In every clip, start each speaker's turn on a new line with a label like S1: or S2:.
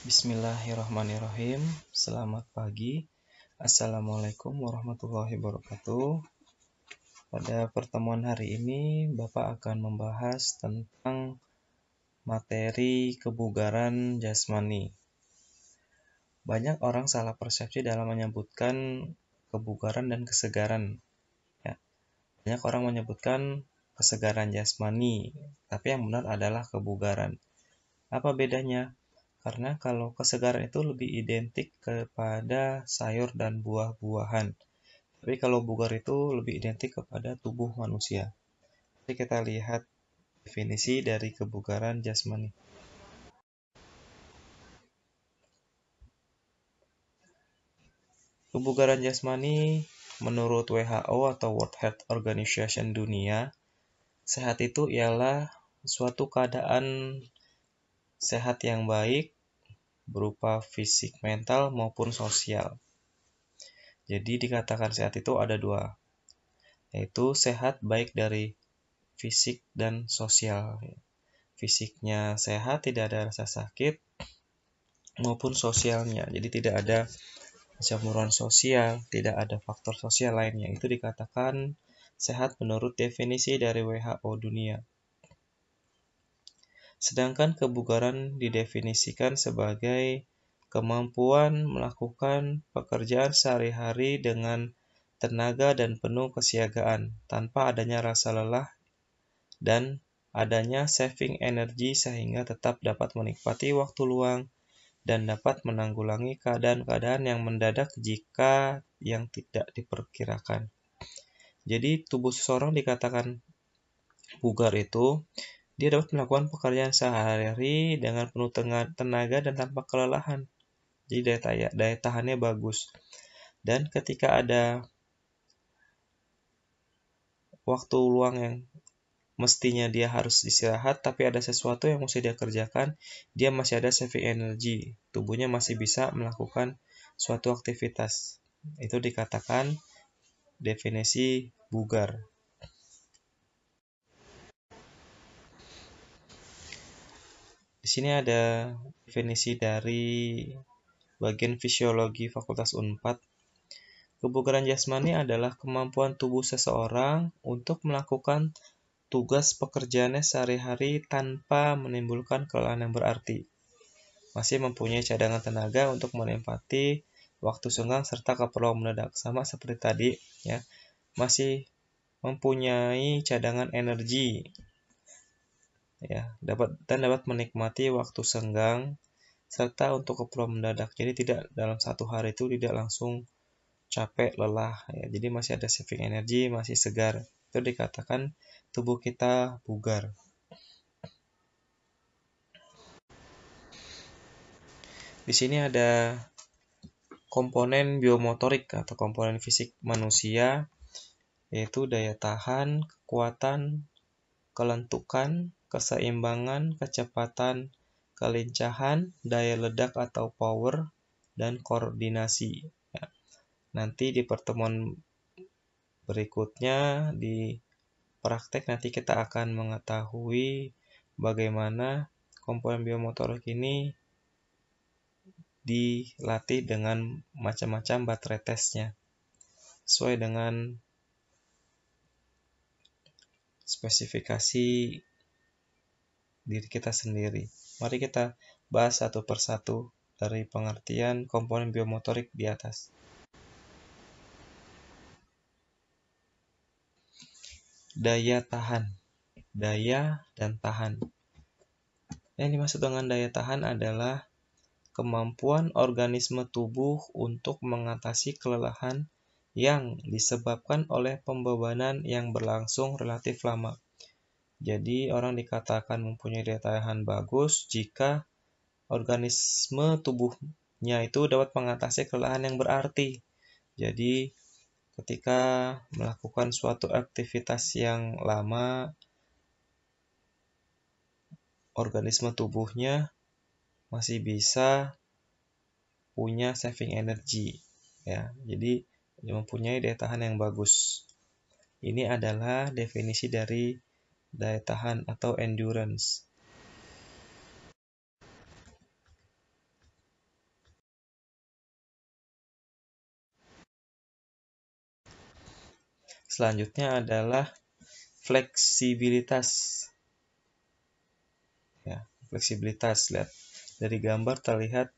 S1: Bismillahirrahmanirrahim. Selamat pagi. Assalamualaikum warahmatullahi wabarakatuh. Pada pertemuan hari ini, Bapak akan membahas tentang materi kebugaran jasmani. Banyak orang salah persepsi dalam menyebutkan kebugaran dan kesegaran. Banyak orang menyebutkan kesegaran jasmani, tapi yang benar adalah kebugaran. Apa bedanya? Karena kalau kesegaran itu lebih identik kepada sayur dan buah-buahan. Tapi kalau bugar itu lebih identik kepada tubuh manusia. Jadi kita lihat definisi dari kebugaran jasmani. Kebugaran jasmani menurut WHO atau World Health Organization dunia, sehat itu ialah suatu keadaan sehat yang baik berupa fisik, mental, maupun sosial. Jadi dikatakan sehat itu ada dua, yaitu sehat baik dari fisik dan sosial. Fisiknya sehat, tidak ada rasa sakit, maupun sosialnya. Jadi tidak ada campuran sosial, tidak ada faktor sosial lainnya. Itu dikatakan sehat menurut definisi dari WHO dunia. Sedangkan kebugaran didefinisikan sebagai kemampuan melakukan pekerjaan sehari-hari dengan tenaga dan penuh kesiagaan, tanpa adanya rasa lelah dan adanya saving energi sehingga tetap dapat menikmati waktu luang dan dapat menanggulangi keadaan-keadaan yang mendadak jika yang tidak diperkirakan. Jadi tubuh seseorang dikatakan bugar itu dia dapat melakukan pekerjaan sehari-hari dengan penuh tenaga dan tanpa kelelahan. Jadi daya tahannya bagus. Dan ketika ada waktu luang yang mestinya dia harus istirahat, tapi ada sesuatu yang mesti dia kerjakan, dia masih ada saving energy. Tubuhnya masih bisa melakukan suatu aktivitas. Itu dikatakan definisi bugar. Di sini ada definisi dari bagian fisiologi Fakultas Unpad. Kebugaran jasmani adalah kemampuan tubuh seseorang untuk melakukan tugas pekerjaannya sehari-hari tanpa menimbulkan kelelahan yang berarti. Masih mempunyai cadangan tenaga untuk menempati waktu senggang serta keperluan mendadak. Sama seperti tadi, ya. Masih mempunyai cadangan energi, ya, dapat menikmati waktu senggang serta untuk keperluan mendadak. Jadi tidak dalam satu hari itu tidak langsung capek, lelah, ya. Jadi masih ada saving energi, masih segar. Itu dikatakan tubuh kita bugar. Di sini ada komponen biomotorik atau komponen fisik manusia, yaitu daya tahan, kekuatan, kelentukan, keseimbangan, kecepatan, kelincahan, daya ledak atau power, dan koordinasi. Ya. Nanti di pertemuan berikutnya di praktek nanti kita akan mengetahui bagaimana komponen biomotorik ini dilatih dengan macam-macam baterai tesnya sesuai dengan spesifikasi diri kita sendiri. Mari kita bahas satu persatu dari pengertian komponen biomotorik di atas. Daya tahan, daya dan tahan. Yang dimaksud dengan daya tahan adalah kemampuan organisme tubuh untuk mengatasi kelelahan yang disebabkan oleh pembebanan yang berlangsung relatif lama. Jadi orang dikatakan mempunyai daya tahan bagus jika organisme tubuhnya itu dapat mengatasi kelelahan yang berarti. Jadi ketika melakukan suatu aktivitas yang lama, organisme tubuhnya masih bisa punya saving energy, ya. Jadi mempunyai daya tahan yang bagus. Ini adalah definisi dari daya tahan atau endurance. Selanjutnya adalah fleksibilitas. Ya, fleksibilitas. Lihat dari gambar terlihat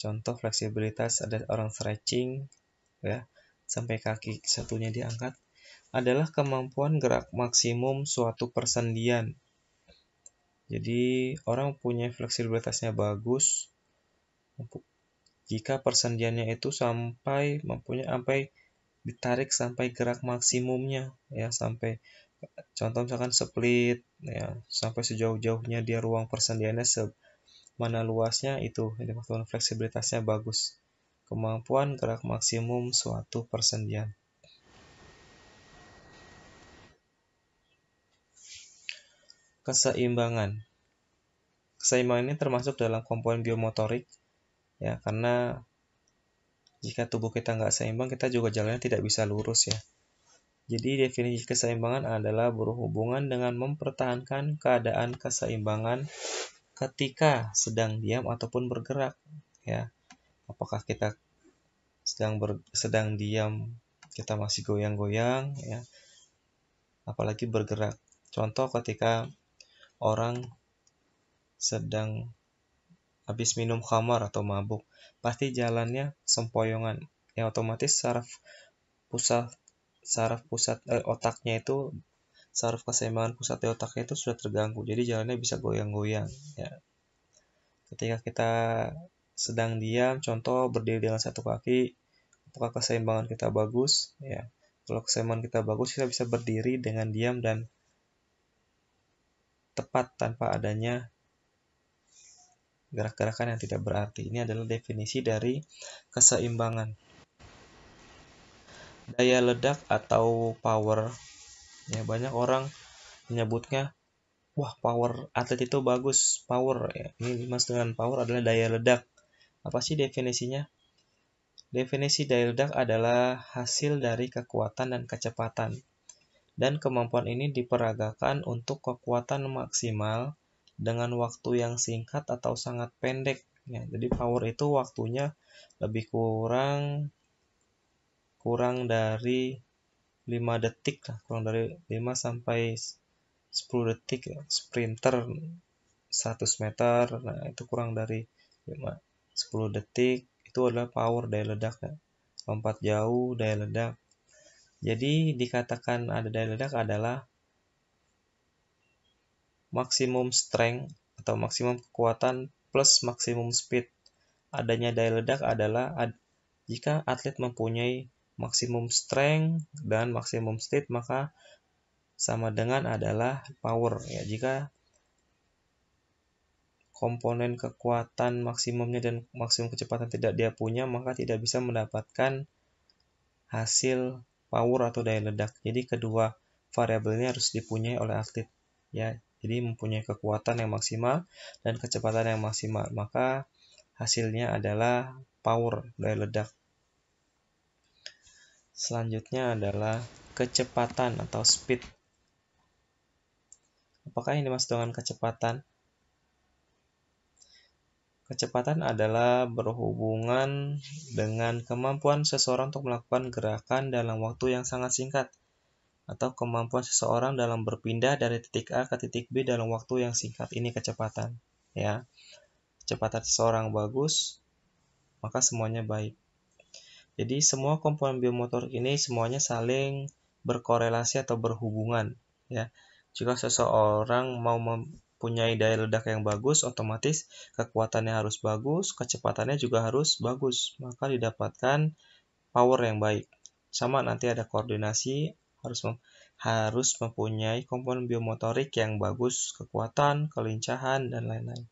S1: contoh fleksibilitas, ada orang stretching ya, sampai kaki satunya diangkat, adalah kemampuan gerak maksimum suatu persendian. Jadi orang punya fleksibilitasnya bagus jika persendiannya itu sampai ditarik sampai gerak maksimumnya ya, sampai contoh misalkan split ya, sampai sejauh-jauhnya dia ruang persendiannya mana luasnya, itu jadi maksudnya fleksibilitasnya bagus, kemampuan gerak maksimum suatu persendian. Keseimbangan ini termasuk dalam komponen biomotorik ya, karena jika tubuh kita nggak seimbang, kita juga jalannya tidak bisa lurus ya. Jadi definisi keseimbangan adalah berhubungan dengan mempertahankan keadaan keseimbangan ketika sedang diam ataupun bergerak ya. Apakah kita sedang diam, kita masih goyang-goyang ya, apalagi bergerak. Contoh ketika orang sedang habis minum khamar atau mabuk, pasti jalannya sempoyongan ya, otomatis saraf keseimbangan pusat di otaknya itu sudah terganggu, jadi jalannya bisa goyang-goyang ya. Ketika kita sedang diam, contoh berdiri dengan satu kaki, apakah keseimbangan kita bagus ya? Kalau keseimbangan kita bagus, kita bisa berdiri dengan diam dan tepat tanpa adanya gerak-gerakan yang tidak berarti. Ini adalah definisi dari keseimbangan. Daya ledak atau power. Ya, banyak orang menyebutnya, wah power atlet itu bagus, power ya. Ini dimaksud dengan power adalah daya ledak. Apa sih definisinya? Definisi daya ledak adalah hasil dari kekuatan dan kecepatan. Dan kemampuan ini diperagakan untuk kekuatan maksimal dengan waktu yang singkat atau sangat pendek. Ya, jadi power itu waktunya lebih kurang dari 5 detik lah, kurang dari 5 sampai 10 detik ya. Sprinter 100 meter, nah itu kurang dari 10 detik, itu adalah power, daya ledak ya. Lompat jauh, daya ledak. Jadi dikatakan ada daya ledak adalah maksimum strength atau maksimum kekuatan plus maksimum speed. Adanya daya ledak adalah jika atlet mempunyai maksimum strength dan maksimum speed, maka sama dengan adalah power ya. Jika komponen kekuatan maksimumnya dan maksimum kecepatan tidak dia punya, maka tidak bisa mendapatkan hasil power atau daya ledak. Jadi kedua variabel ini harus dipunyai oleh atlet ya. Jadi mempunyai kekuatan yang maksimal dan kecepatan yang maksimal, maka hasilnya adalah power, daya ledak. Selanjutnya adalah kecepatan atau speed. Apakah ini dimaksud dengan kecepatan? Kecepatan adalah berhubungan dengan kemampuan seseorang untuk melakukan gerakan dalam waktu yang sangat singkat, atau kemampuan seseorang dalam berpindah dari titik A ke titik B dalam waktu yang singkat. Ini kecepatan ya. Kecepatan seseorang bagus, maka semuanya baik. Jadi semua komponen biomotor ini semuanya saling berkorelasi atau berhubungan ya. Jika seseorang mau mempunyai daya ledak yang bagus, otomatis kekuatannya harus bagus, kecepatannya juga harus bagus, maka didapatkan power yang baik. Sama nanti ada koordinasi, harus mempunyai komponen biomotorik yang bagus, kekuatan, kelincahan, dan lain-lain.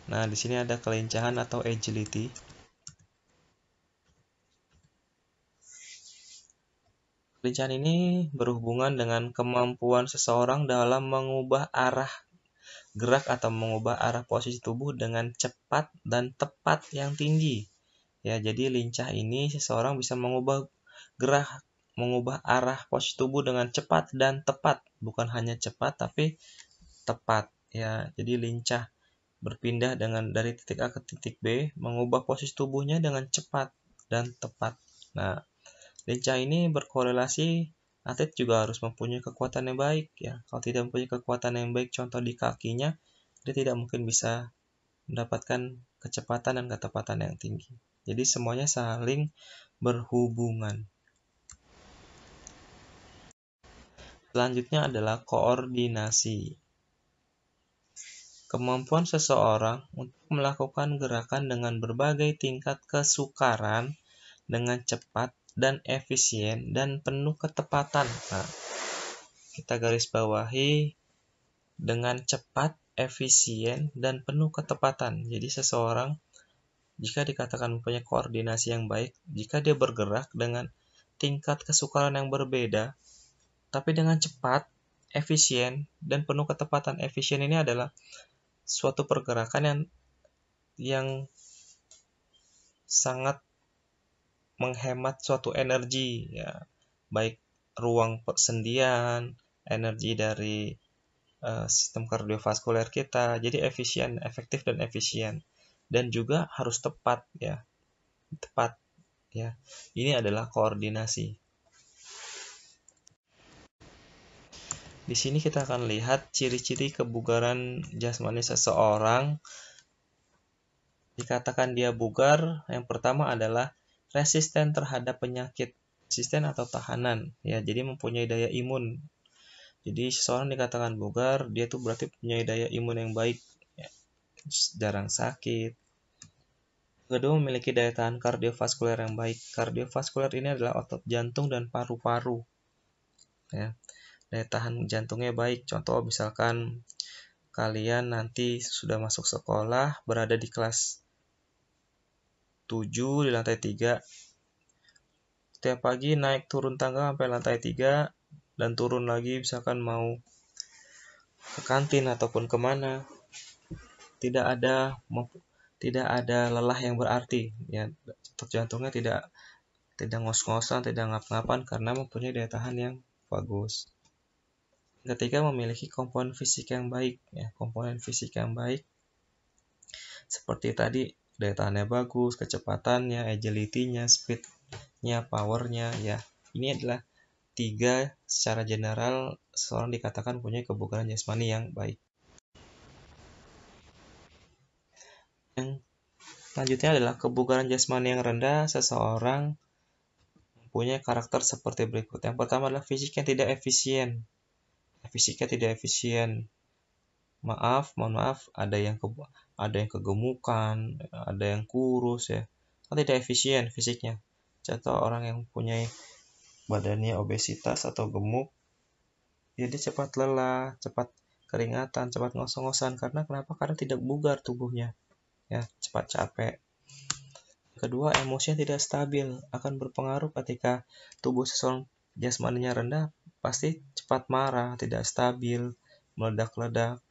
S1: Nah, di sini ada kelincahan atau agility. Kelincahan ini berhubungan dengan kemampuan seseorang dalam mengubah arah gerak atau mengubah arah posisi tubuh dengan cepat dan tepat yang tinggi. Ya, jadi lincah ini seseorang bisa mengubah arah posisi tubuh dengan cepat dan tepat, bukan hanya cepat tapi tepat ya. Jadi lincah berpindah dari titik A ke titik B, mengubah posisi tubuhnya dengan cepat dan tepat. Nah, Lincah ini berkorelasi atlet juga harus mempunyai kekuatan yang baik ya. Kalau tidak mempunyai kekuatan yang baik, contoh di kakinya, dia tidak mungkin bisa mendapatkan kecepatan dan ketepatan yang tinggi. Jadi semuanya saling berhubungan. Selanjutnya adalah koordinasi. Kemampuan seseorang untuk melakukan gerakan dengan berbagai tingkat kesukaran dengan cepat dan efisien dan penuh ketepatan. Nah, kita garis bawahi dengan cepat, efisien, dan penuh ketepatan. Jadi seseorang jika dikatakan mempunyai koordinasi yang baik, jika dia bergerak dengan tingkat kesukaran yang berbeda, tapi dengan cepat, efisien, dan penuh ketepatan. Efisien ini adalah suatu pergerakan yang sangat menghemat suatu energi, ya, baik ruang persendian, energi dari sistem kardiovaskuler kita. Jadi efisien, efektif dan efisien, dan juga harus tepat, ya, tepat, ya. Ini adalah koordinasi. Di sini kita akan lihat ciri-ciri kebugaran jasmani seseorang. Dikatakan dia bugar, yang pertama adalah resisten terhadap penyakit, resisten atau tahanan, ya. Jadi mempunyai daya imun. Jadi seseorang dikatakan bugar, dia tuh berarti punya daya imun yang baik, ya. Jarang sakit. Kedua, memiliki daya tahan kardiovaskuler yang baik. Kardiovaskuler ini adalah otot jantung dan paru-paru, ya. Daya tahan jantungnya baik. Contoh misalkan kalian nanti sudah masuk sekolah, berada di kelas 7 di lantai 3. Setiap pagi naik turun tangga sampai lantai 3 dan turun lagi misalkan mau ke kantin ataupun kemana. Tidak ada lelah yang berarti, ya. Otot jantungnya tidak ngos-ngosan, tidak ngap-ngapan karena mempunyai daya tahan yang bagus. Ketiga, memiliki komponen fisik yang baik, ya. Komponen fisik yang baik seperti tadi, daya tahannya bagus, kecepatannya, agility-nya, speed-nya, power-nya, ya. Ini adalah 3 secara general seseorang dikatakan punya kebugaran jasmani yang baik. Yang selanjutnya adalah kebugaran jasmani yang rendah. Seseorang mempunyai karakter seperti berikut. Yang pertama adalah fisiknya tidak efisien. Fisiknya tidak efisien. Mohon maaf, ada yang kegemukan, ada yang kurus, ya. Kan tidak efisien fisiknya. Contoh orang yang mempunyai badannya obesitas atau gemuk, ya dia cepat lelah, cepat keringatan, cepat ngos-ngosan. Karena kenapa? Karena tidak bugar tubuhnya, ya, cepat capek. Kedua, emosinya tidak stabil, akan berpengaruh ketika tubuh seseorang jasmaninya rendah, pasti cepat marah, tidak stabil, meledak-ledak.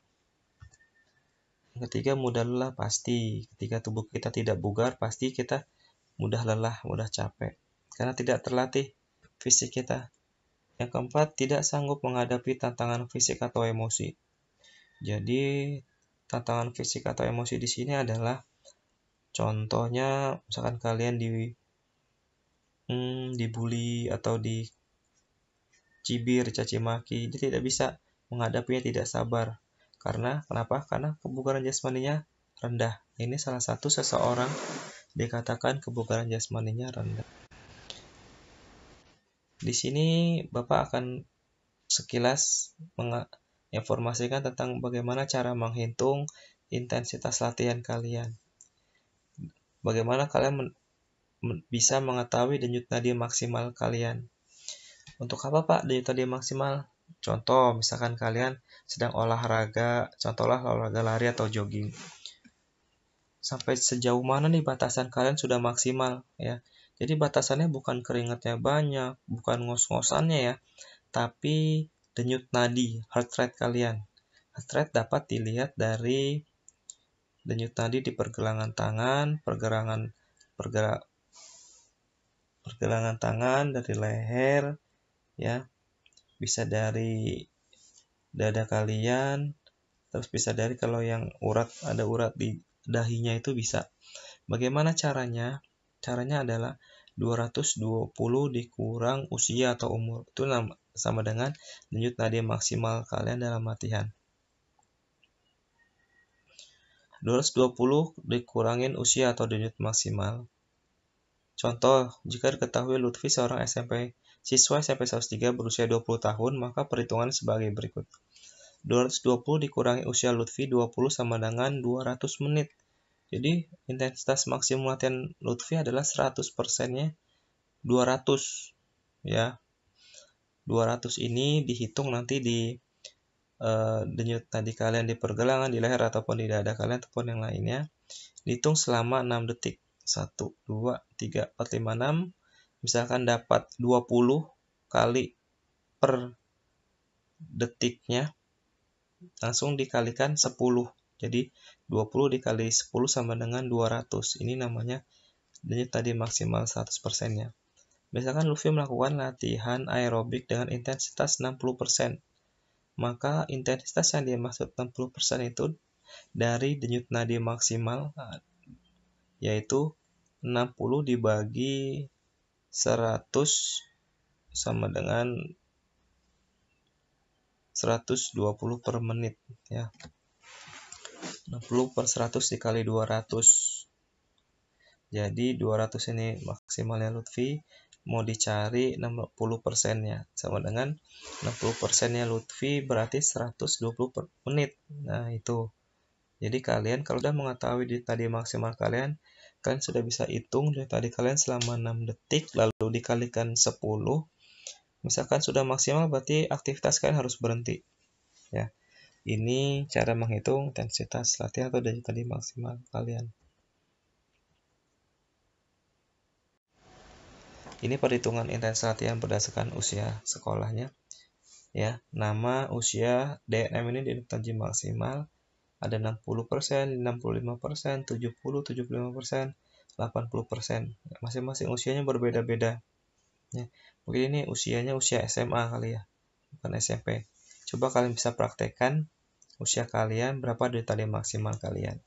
S1: Ketiga, mudah lelah pasti. Ketika tubuh kita tidak bugar, pasti kita mudah lelah, mudah capek. Karena tidak terlatih fisik kita. Yang keempat, tidak sanggup menghadapi tantangan fisik atau emosi. Jadi, tantangan fisik atau emosi di sini adalah contohnya misalkan kalian dibully atau dicibir, caci maki, dia tidak bisa menghadapinya, tidak sabar. Karena kenapa? Karena kebugaran jasmaninya rendah. Ini salah satu seseorang dikatakan kebugaran jasmaninya rendah. Di sini Bapak akan sekilas menginformasikan tentang bagaimana cara menghitung intensitas latihan kalian. Bagaimana kalian bisa mengetahui denyut nadi maksimal kalian. Untuk apa Pak denyut nadi maksimal? Contoh, misalkan kalian sedang olahraga, contohlah olahraga lari atau jogging. Sampai sejauh mana nih batasan kalian sudah maksimal, ya. Jadi batasannya bukan keringatnya banyak, bukan ngos-ngosannya, ya, tapi denyut nadi, heart rate kalian. Heart rate dapat dilihat dari denyut nadi di pergelangan tangan, pergelangan tangan, dari leher, ya. Bisa dari dada kalian, terus bisa dari kalau yang ada urat di dahinya itu bisa. Bagaimana caranya? Caranya adalah 220 dikurang usia atau umur. Itu sama dengan denyut nadi maksimal kalian dalam latihan. 220 dikurangin usia atau denyut maksimal. Contoh, jika diketahui Lutfi seorang siswa SMP 103 berusia 20 tahun, maka perhitungan sebagai berikut. 220 dikurangi usia Lutfi 20 sama dengan 200 menit. Jadi, intensitas maksimum latihan Lutfi adalah 100%-nya 200. Ya. 200 ini dihitung nanti di denyut nadi kalian di pergelangan, di leher, ataupun di dada kalian, ataupun yang lainnya. Dihitung selama 6 detik. 1, 2, 3, 4, 5, 6. Misalkan dapat 20 kali per detiknya, langsung dikalikan 10. Jadi 20 dikali 10 sama dengan 200. Ini namanya denyut nadi maksimal 100%-nya. Misalkan Lutfi melakukan latihan aerobik dengan intensitas 60%. Maka intensitas yang dimaksud 60% itu dari denyut nadi maksimal, yaitu 60 dibagi 100 sama dengan 120 per menit, ya. 60 per 100 dikali 200. Jadi 200 ini maksimalnya Lutfi, mau dicari 60%-nya. Sama dengan 60%-nya Lutfi berarti 120 per menit. Nah, itu. Jadi kalian kalau sudah mengetahui denyut nadi maksimal kalian sudah bisa hitung denyut nadi kalian selama 6 detik, lalu dikalikan 10. Misalkan sudah maksimal, berarti aktivitas kalian harus berhenti. Ya. Ini cara menghitung intensitas latihan atau denyut nadi maksimal kalian. Ini perhitungan intensitas latihan berdasarkan usia sekolahnya. Ya, nama, usia, DNM ini denyut nadi maksimal. Ada 60%, 65%, 70, 75%, 80%. Masing-masing usianya berbeda-beda. Ya, mungkin ini usianya usia SMA kali ya, bukan SMP. Coba kalian bisa praktekkan usia kalian berapa denyut nadi maksimal kalian.